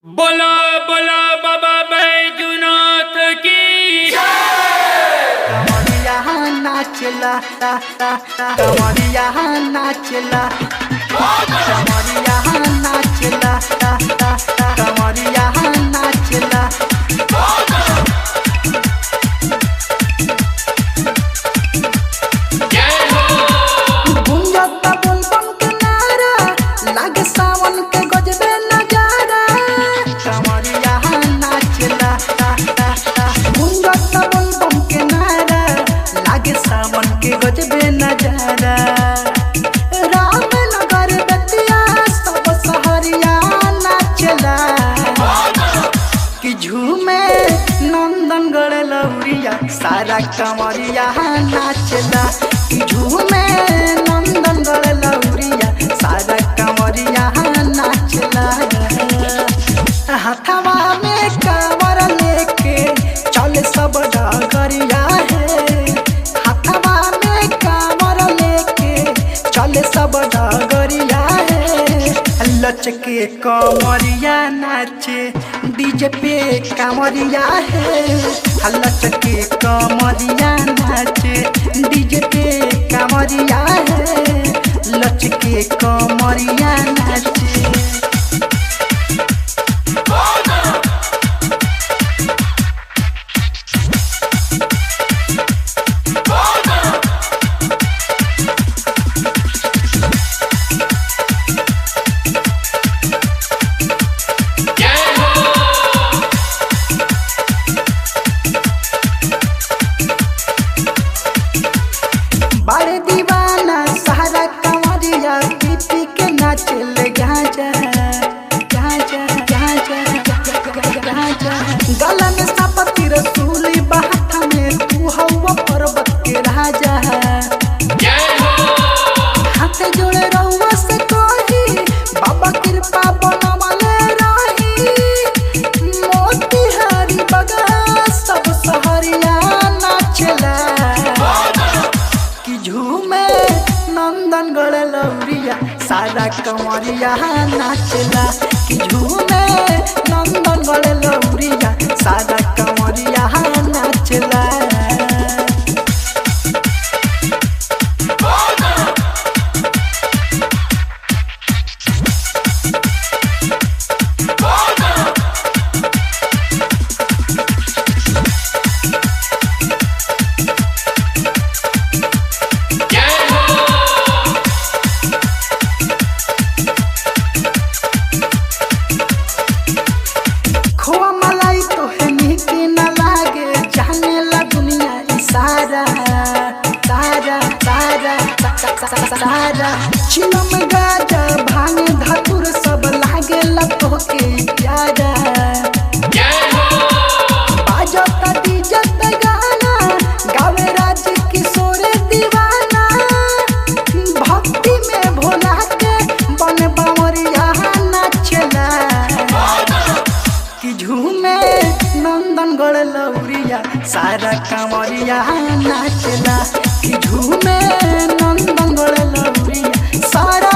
बोला बोला बाबा बैजूनाथ की कमरिया नाचला कमरिया नाचला कमरिया नाचला कमरिया नाचला गुंजता बुलबुल के नारा लागे सावन के गजबे नजारा कमरिया नाचला गुंजता बुलबुल के नारा लागे सावन के गजबे नजारा रामनगर बतिया सब सहरिया नाचला कि झूमे नंदनगढ़ लौरिया सारा कमरिया नाचला कि झूमे नंदनगढ़ लौरिया सारा कमरिया नाचला हथवा में कांवर लेके चल सब डगरिया है हथवा में कांवर लेके चल सब डगरिया है लचके कमरिया नाचे डीजे पे कमरिया है लचके कमरिया नाचे डीजे पे कमरिया है लचके कमरिया नाचे बड़े दीवाना सारा कमरिया पीपी के नाचल गाजा गाजा गाजा गाजा गला में सपती रसूली बात में तू हवा पर्वत के राजा हाथ जोड़े रहुआ से कोही बाबा कृपा बनवले रही मोतिहारी बगा सब सहरिया नाचला कि झूमे नंदनगढ़ लौरिया सारा कमरिया नाचला कि झूमे नंदनगढ़ लौरिया सारा कमरिया नाचला खोआ मलाई तो है नीके न लागे जाने ला दुनिया इशारा सारा सारा सारा चिलम गाजा भांगे धतुर सब लागे ला तो के प्यारा बाजता डीजे पे गाना गावे राज किशोर दीवाना भक्ति में भोला के बन बावरिया नाचला कि झूमे नंदनगढ़ लौरिया सारा कमरिया नाचला कि झूमे नंदनगढ़ लौरिया सारा